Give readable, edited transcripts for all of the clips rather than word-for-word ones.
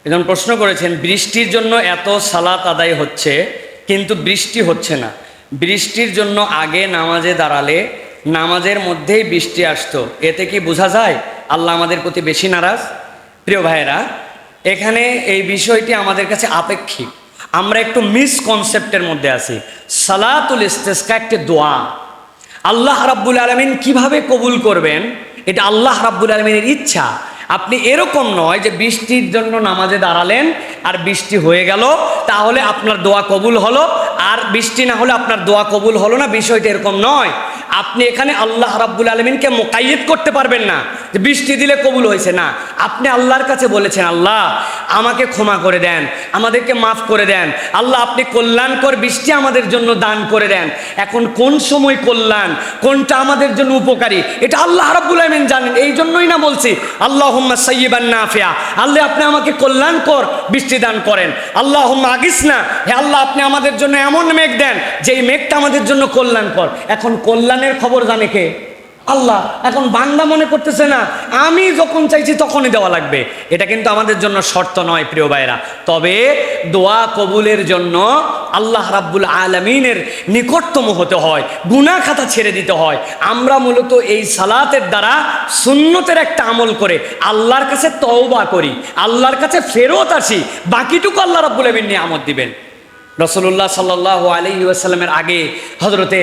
একজন প্রশ্ন করেছেন, বৃষ্টির জন্য এত সালাত আদায় হচ্ছে কিন্তু বৃষ্টি হচ্ছে না, বৃষ্টির জন্য আগে নামাজে দাঁড়ালে নামাজের মধ্যেই বৃষ্টি আসতো, এতে কি বোঝা যায় আল্লাহ আমাদের প্রতি বেশি নারাজ? প্রিয় ভাইয়েরা, এখানে এই বিষয়টি আমাদের কাছে আপেক্ষিক। আমরা একটু মিসকনসেপ্টের মধ্যে আছি। সালাতুল ইস্তিসকা একটি দোয়া, আল্লাহ রাব্বুল আলামিন কিভাবে কবুল করবেন এটা আল্লাহ রাব্বুল আলামিনের ইচ্ছা। আপনি এরকম নয় যে বৃষ্টির জন্য নামাজে দাঁড়ালেন আর বৃষ্টি হয়ে গেল, তাহলে আপনার দোয়া কবুল হলো, আর বৃষ্টি না হলে আপনার দোয়া কবুল হলো না, বিষয়টা এরকম নয়। আপনি এখানে আল্লাহ রাব্বুল আলামিনকে মুকাইয়্যিদ করতে পারবেন না যে বৃষ্টি দিলে কবুল হয়েছে না। আপনি আল্লাহর কাছে বলেছেন, আল্লাহ আমাকে ক্ষমা করে দেন, আমাদেরকে মাফ করে দেন, আল্লাহ আপনি কল্যাণকর বৃষ্টি আমাদের জন্য দান করে দেন। এখন কোন সময় কল্যাণ, কোনটা আমাদের জন্য উপকারী, এটা আল্লাহ রাব্বুল আলামিন জানেন। এই জন্যই না বলছি আল্লাহুম্মা সাইয়্যিবান নাফিয়া, আল্লাহ আপনি আমাকে কল্যাণকর বৃষ্টি দান করেন। আল্লাহুম্মা আগিসনা, হে আল্লাহ আপনি আমাদের জন্য এমন মেঘ দেন যেই মেঘটা আমাদের জন্য কল্যাণকর। এখন কল্যাণের খবর জানে কে? আল্লাহ। এখন বান্দা মনে করতেছে না আমি যখন চাইছি তখনই দেওয়া লাগবে, এটা কিন্তু আমাদের জন্য শর্ত নয় প্রিয় ভাইরা। তবে দোয়া কবুলের জন্য আল্লাহ রাব্বুল আলামিনের নিকটতম হতে হয়, গুনাহ খাতা ছেড়ে দিতে হয়। আমরা মূলত এই সালাতের দ্বারা সুন্নতের একটা আমল করে আল্লাহর কাছে তওবা করি, আল্লাহর কাছে ফেরত আসি, বাকিটুকু আল্লাহ রাব্বুল আলামিন নিয়ামত দিবেন। রাসূলুল্লাহ সাল্লাল্লাহু আলাইহি ওয়াসাল্লামের আগে হযরতে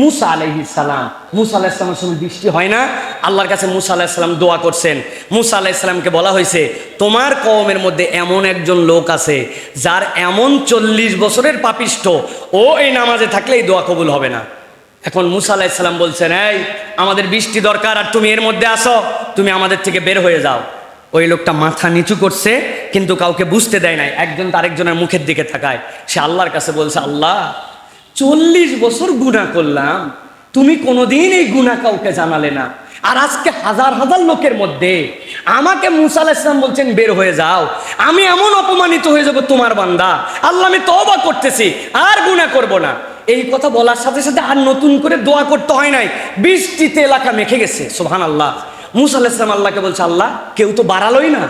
মুসা আলাইহিস সালাম, মুসা আলাইহিস সালামের সময় বৃষ্টি হয় না, আল্লাহর কাছে মুসা আলাইহিস সালাম দোয়া করছেন। মুসা আলাইহিস সালামকে বলা হয়েছে, তোমার কওমের মধ্যে এমন একজন লোক আছে যার এমন 40 বছরের পাপিষ্ঠ, ও এই নামাজে থাকলে এই দোয়া কবুল হবে না। এখন মুসা আলাইহিস সালাম বলছেন, এই আমাদের বৃষ্টি দরকার আর তুমি এর মধ্যে আসো, তুমি আমাদের থেকে বের হয়ে যাও। ওই লোকটা মাথা নিচু করছে কিন্তু কাউকে বুঝতে দেয় নাই, একজন আরেকজনের মুখের দিকে তাকায়। সে আল্লাহর কাছে বলছে, আল্লাহ 40 বছর গুনাহ করলাম, তুমি কোনোদিন এই গুনাহ কাউকে জানালে না, আর আজকে হাজার হাজার লোকের মধ্যে আমাকে মুসা আলাইহিস সালাম বলছেন বের হয়ে যাও, আমি এমন অপমানিত হয়ে যাব তোমার বান্দা। আল্লাহ আমি তওবা করতেছি, আর গুনাহ করব না। এই কথা বলার সাথে সাথে আর নতুন করে দোয়া করতে হয় নাই, বৃষ্টিতে এলাকা মেখে গেছে। সুবহানাল্লাহ। মুসা আলাইহিস সালাম আল্লাহকে বলছে, আল্লাহ কেউ তো বাড়ালোই না,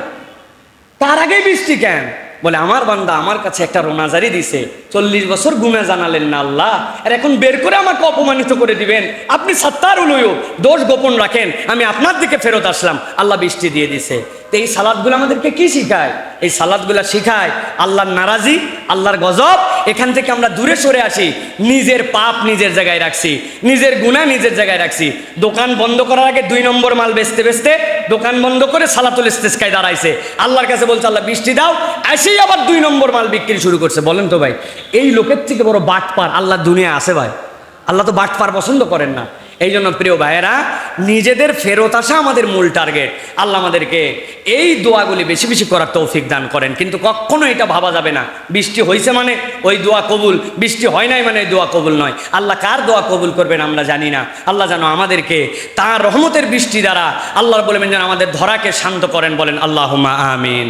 তার আগেই বৃষ্টি কেন? বলে, আমার বান্দা আমার কাছে একটা রোনাজারি দিছে, 40 বছর গুনাহ জানালেন না আল্লাহ, আর এখন বের করে আমাকে অপমানিত করে দিবেন। আপনি সাত্তারুল উয়ুব, দোষ গোপন রাখেন, আমি আপনার দিকে ফেরত আসলাম, আল্লাহ বৃষ্টি দিয়ে দিছে। তো এই সালাদগুলো আমাদেরকে কি শিখায়? এই সালাদগুলো শিখায় আল্লাহর নারাজি, আল্লাহর গজব। এখান থেকে আমরা দূরে সরে আসি, নিজের পাপ নিজের জায়গায় রাখছি, নিজের গুনাহ নিজের জায়গায় রাখছি। দোকান বন্ধ করার আগে 2 নম্বর মাল বেচতে বেচতে দোকান বন্ধ করে সালাতুল ইস্তিসকায় দাঁড়াইছে, আল্লাহর কাছে বলছে আল্লাহ বৃষ্টি দাও, এসেই আবার 2 নম্বর মাল বিক্রি শুরু করছে। বলেন তো ভাই, এই লোকের থেকে বড় বাটপার আল্লাহ দুনিয়া আছে ভাই? আল্লাহ তো বাটপার পছন্দ করেন না। এই জন্য প্রিয় ভাইয়েরা, নিজেদের ফেরত আসা আমাদের মূল টার্গেট। আল্লাহ আমাদেরকে এই দোয়াগুলি বেশি বেশি করার তৌফিক দান করেন। কিন্তু কখনো এটা ভাবা যাবে না বৃষ্টি হয়েছে মানে ওই দোয়া কবুল, বৃষ্টি হয় নাই মানে দোয়া কবুল নয়। আল্লাহ কার দোয়া কবুল করবেন আমরা জানি না। আল্লাহ যেন আমাদেরকে তার রহমতের বৃষ্টি দ্বারা আল্লাহর বলবেন যেন আমাদের ধরাকে শান্ত করেন। বলেন আল্লাহুম্মা আমিন।